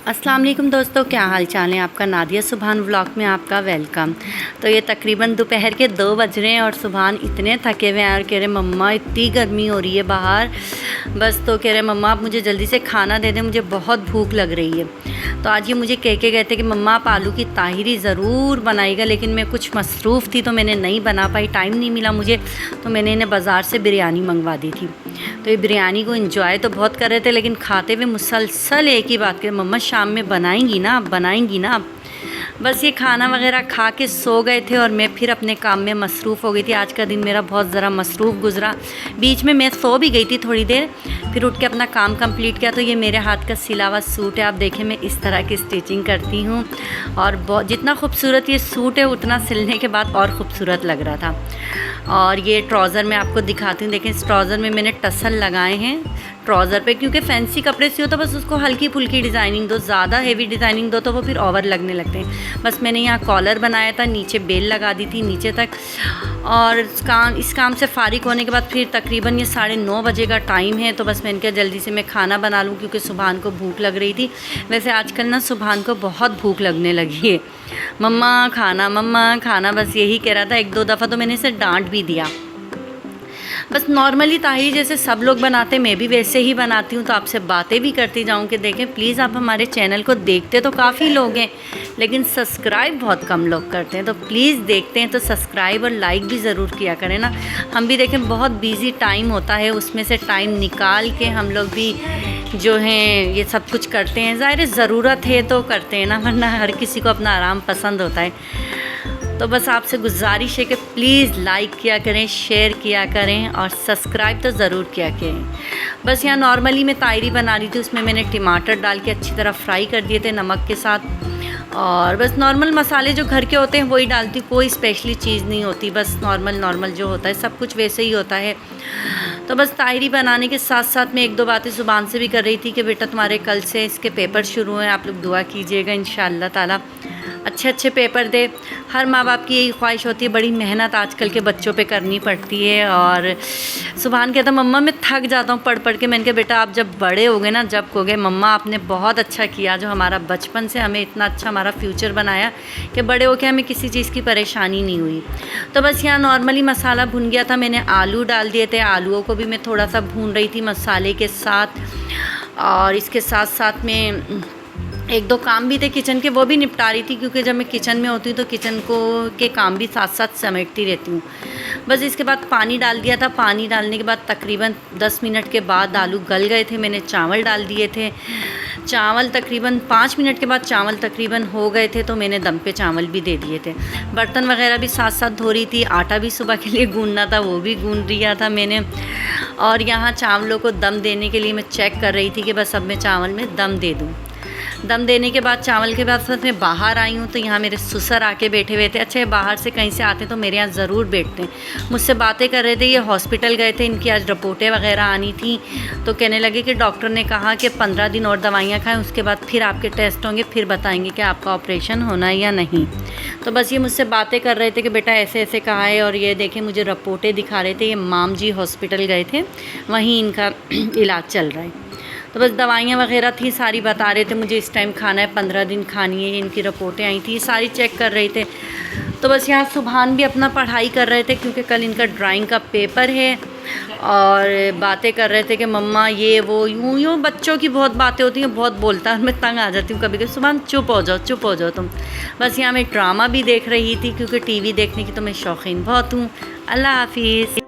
अस्सलाम वालेकुम दोस्तों, क्या हाल चाल है आपका। नादिया सुभान व्लॉग में आपका वेलकम। तो ये तकरीबन दोपहर के 2 बज रहे हैं और सुभान इतने थके हुए हैं और कह रहे मम्मा इतनी गर्मी हो रही है बाहर, बस तो कह रहे मम्मा आप मुझे जल्दी से खाना दे दें, मुझे बहुत भूख लग रही है। तो आज ये मुझे कह के गए थे कि मम्मा आप आलू की ताहिरी ज़रूर बनाएगा, लेकिन मैं कुछ मसरूफ़ थी तो मैंने नहीं बना पाई, टाइम नहीं मिला मुझे, तो मैंने इन्हें बाज़ार से बिरयानी मंगवा दी थी। तो ये बिरयानी को एंजॉय तो बहुत कर रहे थे, लेकिन खाते हुए मुसलसल एक ही बात करें, मम्मा शाम में बनाएंगी ना आप, बनाएंगी ना आप। बस ये खाना वगैरह खा के सो गए थे और मैं फिर अपने काम में मसरूफ़ हो गई थी। आज का दिन मेरा बहुत ज़रा मसरूफ़ गुज़रा। बीच में मैं सो भी गई थी थोड़ी देर, फिर उठ के अपना काम कंप्लीट किया। तो ये मेरे हाथ का सिला हुआ सूट है, आप देखें मैं इस तरह की स्टिचिंग करती हूँ और बहुत जितना खूबसूरत ये सूट है उतना सिलने के बाद और ख़ूबसूरत लग रहा था। और ये ट्राउज़र मैं आपको दिखाती हूँ, देखें इस ट्राउज़र में मैंने टसल लगाए हैं ट्राउज़र पे, क्योंकि फैंसी कपड़े सियो तो बस उसको हल्की फुल्की डिज़ाइनिंग दो, ज़्यादा हेवी डिज़ाइनिंग दो तो वो फिर ओवर लगने लगते हैं। बस मैंने यहाँ कॉलर बनाया था, नीचे बेल लगा दी थी नीचे तक। और इस काम से फ़ारिग होने के बाद फिर तकरीबन ये 9:30 बजे का टाइम है, तो बस मैंने कहा जल्दी से मैं खाना बना लूँ क्योंकि सुभान को भूख लग रही थी। वैसे आजकल ना सुभान को बहुत भूख लगने लगी है, मम्मा खाना बस यही कह रहा था। 1-2 दफ़ा तो मैंने इसे डांट भी दिया। बस नॉर्मली ताहिरी जैसे सब लोग बनाते मैं भी वैसे ही बनाती हूँ, तो आपसे बातें भी करती जाऊँ कि देखें प्लीज़ आप हमारे चैनल को देखते तो काफ़ी लोग हैं, लेकिन सब्सक्राइब बहुत कम लोग करते हैं। तो प्लीज़ देखते हैं तो सब्सक्राइब और लाइक भी ज़रूर किया करें ना। हम भी देखें बहुत बिज़ी टाइम होता है, उसमें से टाइम निकाल के हम लोग भी जो हैं ये सब कुछ करते हैं। ज़ाहिर ज़रूरत है तो करते हैं ना, वरना हर किसी को अपना आराम पसंद होता है। तो बस आपसे गुजारिश है कि प्लीज़ लाइक किया करें, शेयर किया करें और सब्सक्राइब तो ज़रूर किया करें। बस यहाँ नॉर्मली मैं ताहिरी बना रही थी, उसमें मैंने टमाटर डाल के अच्छी तरह फ्राई कर दिए थे नमक के साथ, और बस नॉर्मल मसाले जो घर के होते हैं वही डालती हूँ, कोई स्पेशली चीज़ नहीं होती, बस नॉर्मल जो होता है सब कुछ वैसे ही होता है। तो बस ताहिरी बनाने के साथ साथ मैं 1-2 बातें सुभान से भी कर रही थी कि बेटा तुम्हारे कल से इसके पेपर शुरू हैं, आप लोग दुआ कीजिएगा इंशाअल्लाह ताला अच्छे पेपर दे। हर माँ बाप की यही ख्वाहिश होती है, बड़ी मेहनत आजकल के बच्चों पे करनी पड़ती है। और सुभान कहता मम्मा मैं थक जाता हूँ पढ़ के। मैंने कहा बेटा आप जब बड़े हो गए ना, जब कहोगे मम्मा आपने बहुत अच्छा किया, जो हमारा बचपन से हमें इतना अच्छा हमारा फ्यूचर बनाया कि बड़े होकर हमें किसी चीज़ की परेशानी नहीं हुई। तो बस यहाँ नॉर्मली मसाला भुन गया था, मैंने आलू डाल दिए थे, आलूओं को भी मैं थोड़ा सा भून रही थी मसाले के साथ। और इसके साथ साथ में 1-2 काम भी थे किचन के, वो भी निपटा रही थी, क्योंकि जब मैं किचन में होती हूँ तो किचन को के काम भी साथ साथ समेटती रहती हूँ। बस इसके बाद पानी डाल दिया था, पानी डालने के बाद तकरीबन 10 मिनट के बाद आलू गल गए थे, मैंने चावल डाल दिए थे। चावल तकरीबन 5 मिनट के बाद चावल तकरीबन हो गए थे, तो मैंने दम पे चावल भी दे दिए थे। बर्तन वगैरह भी साथ साथ धो रही थी, आटा भी सुबह के लिए गूंदना था वो भी गूंद दिया था मैंने। और यहाँ चावलों को दम देने के लिए मैं चेक कर रही थी कि बस अब मैं चावल में दम दे दूँ। दम देने के बाद चावल के बाद मैं बाहर आई हूँ, तो यहाँ मेरे ससुर आके बैठे हुए थे। अच्छा बाहर से कहीं से आते तो मेरे यहाँ ज़रूर बैठते हैं, मुझसे बातें कर रहे थे। ये हॉस्पिटल गए थे, इनकी आज रिपोर्टें वगैरह आनी थी, तो कहने लगे कि डॉक्टर ने कहा कि 15 दिन और दवाइयाँ खाएं, उसके बाद फिर आपके टेस्ट होंगे, फिर बताएंगे कि आपका ऑपरेशन होना है या नहीं। तो बस ये मुझसे बातें कर रहे थे कि बेटा ऐसे ऐसे कहा है, और ये देखें मुझे रिपोर्टें दिखा रहे थे। ये माम जी हॉस्पिटल गए थे, वहीं इनका इलाज चल रहा है। तो बस दवाइयाँ वगैरह थी सारी बता रहे थे मुझे इस टाइम खाना है, 15 दिन खानी है, इनकी रिपोर्टें आई थी सारी चेक कर रहे थे। तो बस यहाँ सुभान भी अपना पढ़ाई कर रहे थे, क्योंकि कल इनका ड्राइंग का पेपर है, और बातें कर रहे थे कि मम्मा ये वो यूँ बच्चों की बहुत बातें होती हैं, बहुत बोलता है, मैं तंग आ जाती हूँ कभी। सुभान चुप हो जाओ तुम। बस यहाँ मैं ड्रामा भी देख रही थी, क्योंकि टीवी देखने की तो मैं शौकीन बहुत हूँ। अल्लाह हाफिज़।